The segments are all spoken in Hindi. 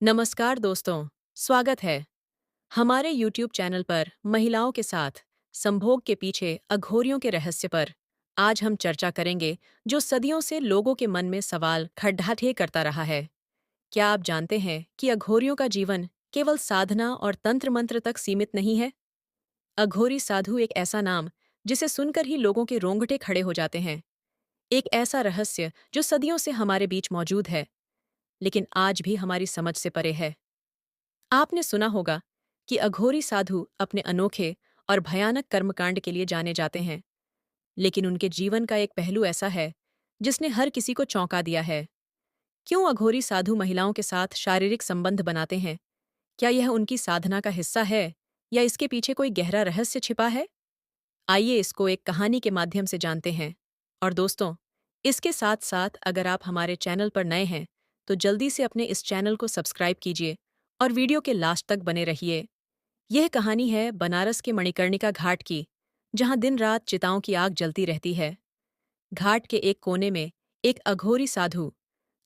नमस्कार दोस्तों, स्वागत है हमारे YouTube चैनल पर महिलाओं के साथ संभोग के पीछे अघोरियों के रहस्य पर। आज हम चर्चा करेंगे जो सदियों से लोगों के मन में सवाल खड़ाठे करता रहा है। क्या आप जानते हैं कि अघोरियों का जीवन केवल साधना और तंत्र मंत्र तक सीमित नहीं है? अघोरी साधु एक ऐसा नाम जिसे सुनकर ही लोगों के रोंगटे खड़े हो जाते हैं। एक ऐसा रहस्य जो सदियों से हमारे बीच मौजूद है, लेकिन आज भी हमारी समझ से परे है। आपने सुना होगा कि अघोरी साधु अपने अनोखे और भयानक कर्मकांड के लिए जाने जाते हैं, लेकिन उनके जीवन का एक पहलू ऐसा है जिसने हर किसी को चौंका दिया है। क्यों अघोरी साधु महिलाओं के साथ शारीरिक संबंध बनाते हैं? क्या यह उनकी साधना का हिस्सा है या इसके पीछे कोई गहरा रहस्य छिपा है? आइए इसको एक कहानी के माध्यम से जानते हैं। और दोस्तों, इसके साथ साथ अगर आप हमारे चैनल पर नए हैं तो जल्दी से अपने इस चैनल को सब्सक्राइब कीजिए और वीडियो के लास्ट तक बने रहिए। यह कहानी है बनारस के मणिकर्णिका घाट की, जहां दिन रात चिताओं की आग जलती रहती है। घाट के एक कोने में एक अघोरी साधु,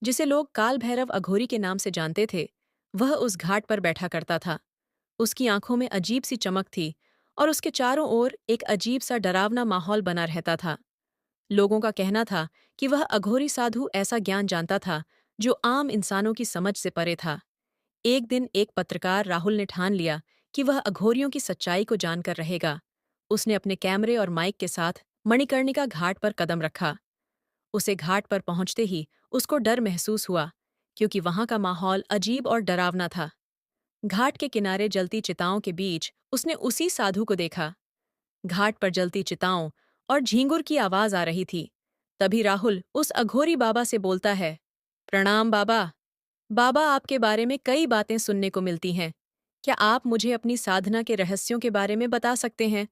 जिसे लोग काल भैरव अघोरी के नाम से जानते थे, वह उस घाट पर बैठा करता था। उसकी आंखों में अजीब सी चमक थी और उसके चारों ओर एक अजीब सा डरावना माहौल बना रहता था। लोगों का कहना था कि वह अघोरी साधु ऐसा ज्ञान जानता था जो आम इंसानों की समझ से परे था। एक दिन एक पत्रकार राहुल ने ठान लिया कि वह अघोरियों की सच्चाई को जानकर रहेगा। उसने अपने कैमरे और माइक के साथ मणिकर्णिका घाट पर कदम रखा। उसे घाट पर पहुंचते ही उसको डर महसूस हुआ, क्योंकि वहां का माहौल अजीब और डरावना था। घाट के किनारे जलती चिताओं के बीच उसने उसी साधु को देखा। घाट पर जलती चिताओं और झींगुर की आवाज आ रही थी। तभी राहुल उस अघोरी बाबा से बोलता है, प्रणाम बाबा। बाबा, आपके बारे में कई बातें सुनने को मिलती हैं। क्या आप मुझे अपनी साधना के रहस्यों के बारे में बता सकते हैं?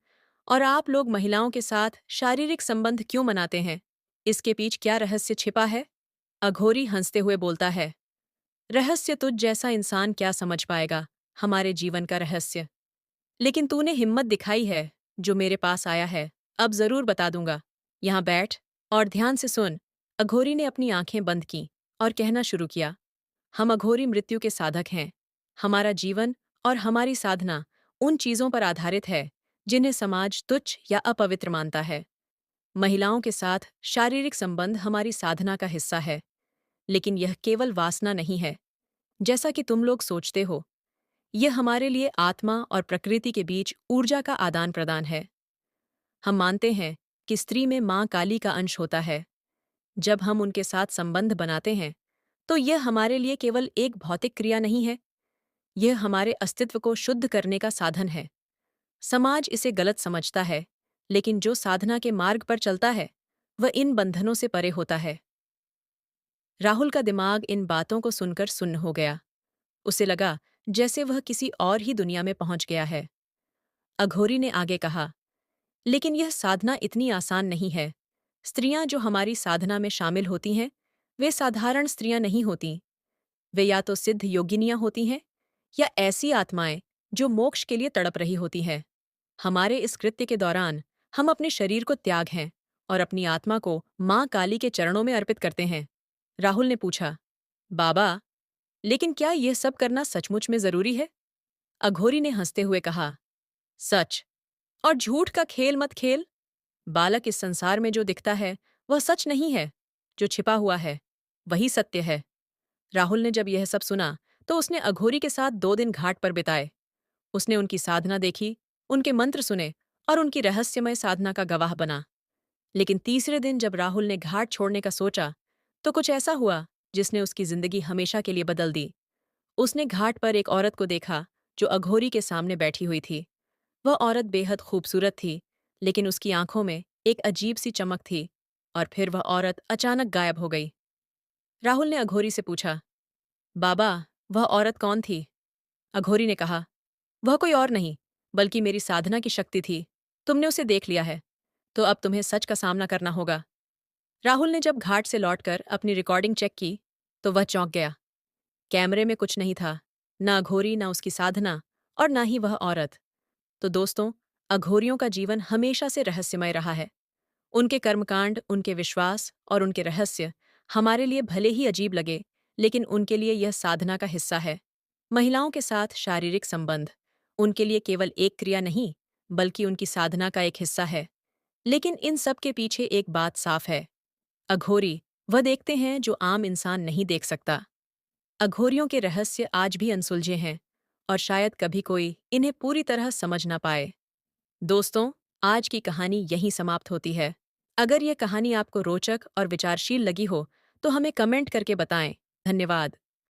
और आप लोग महिलाओं के साथ शारीरिक संबंध क्यों मनाते हैं? इसके पीछे क्या रहस्य छिपा है? अघोरी हंसते हुए बोलता है, रहस्य तुझ जैसा इंसान क्या समझ पाएगा, हमारे जीवन का रहस्य। लेकिन तूने हिम्मत दिखाई है, जो मेरे पास आया है, अब जरूर बता दूंगा। यहाँ बैठ और ध्यान से सुन। अघोरी ने अपनी आंखें बंद की और कहना शुरू किया, हम अघोरी मृत्यु के साधक हैं। हमारा जीवन और हमारी साधना उन चीजों पर आधारित है जिन्हें समाज तुच्छ या अपवित्र मानता है। महिलाओं के साथ शारीरिक संबंध हमारी साधना का हिस्सा है, लेकिन यह केवल वासना नहीं है जैसा कि तुम लोग सोचते हो। यह हमारे लिए आत्मा और प्रकृति के बीच ऊर्जा का आदान प्रदान है। हम मानते हैं कि स्त्री में मां काली का अंश होता है। जब हम उनके साथ संबंध बनाते हैं तो यह हमारे लिए केवल एक भौतिक क्रिया नहीं है, यह हमारे अस्तित्व को शुद्ध करने का साधन है। समाज इसे गलत समझता है, लेकिन जो साधना के मार्ग पर चलता है वह इन बंधनों से परे होता है। राहुल का दिमाग इन बातों को सुनकर सुन्न हो गया। उसे लगा जैसे वह किसी और ही दुनिया में पहुंच गया है। अघोरी ने आगे कहा, लेकिन यह साधना इतनी आसान नहीं है। स्त्रियां जो हमारी साधना में शामिल होती हैं, वे साधारण स्त्रियां नहीं होती। वे या तो सिद्ध योगिनियां होती हैं या ऐसी आत्माएं जो मोक्ष के लिए तड़प रही होती हैं। हमारे इस कृत्य के दौरान हम अपने शरीर को त्याग हैं और अपनी आत्मा को मां काली के चरणों में अर्पित करते हैं। राहुल ने पूछा, बाबा, लेकिन क्या यह सब करना सचमुच में जरूरी है? अघोरी ने हंसते हुए कहा, सच और झूठ का खेल मत खेल। बालक, इस संसार में जो दिखता है वह सच नहीं है। जो छिपा हुआ है वही सत्य है। राहुल ने जब यह सब सुना तो उसने अघोरी के साथ 2 दिन घाट पर बिताए। उसने उनकी साधना देखी, उनके मंत्र सुने और उनकी रहस्यमय साधना का गवाह बना। लेकिन तीसरे दिन जब राहुल ने घाट छोड़ने का सोचा तो कुछ ऐसा हुआ जिसने उसकी जिंदगी हमेशा के लिए बदल दी। उसने घाट पर एक औरत को देखा जो अघोरी के सामने बैठी हुई थी। वह औरत बेहद खूबसूरत थी, लेकिन उसकी आंखों में एक अजीब सी चमक थी। और फिर वह औरत अचानक गायब हो गई। राहुल ने अघोरी से पूछा, बाबा, वह औरत कौन थी? अघोरी ने कहा, वह कोई और नहीं बल्कि मेरी साधना की शक्ति थी। तुमने उसे देख लिया है, तो अब तुम्हें सच का सामना करना होगा। राहुल ने जब घाट से लौटकर अपनी रिकॉर्डिंग चेक की तो वह चौंक गया। कैमरे में कुछ नहीं था, न अघोरी, न उसकी साधना और न ही वह औरत। तो दोस्तों, अघोरियों का जीवन हमेशा से रहस्यमय रहा है। उनके कर्मकांड, उनके विश्वास और उनके रहस्य हमारे लिए भले ही अजीब लगे, लेकिन उनके लिए यह साधना का हिस्सा है। महिलाओं के साथ शारीरिक संबंध उनके लिए केवल एक क्रिया नहीं, बल्कि उनकी साधना का एक हिस्सा है। लेकिन इन सब के पीछे एक बात साफ है। अघोरी वह देखते हैं जो आम इंसान नहीं देख सकता। अघोरियों के रहस्य आज भी अनसुलझे हैं और शायद कभी कोई इन्हें पूरी तरह समझ ना पाए। दोस्तों, आज की कहानी यहीं समाप्त होती है। अगर यह कहानी आपको रोचक और विचारशील लगी हो, तो हमें कमेंट करके बताएं। धन्यवाद।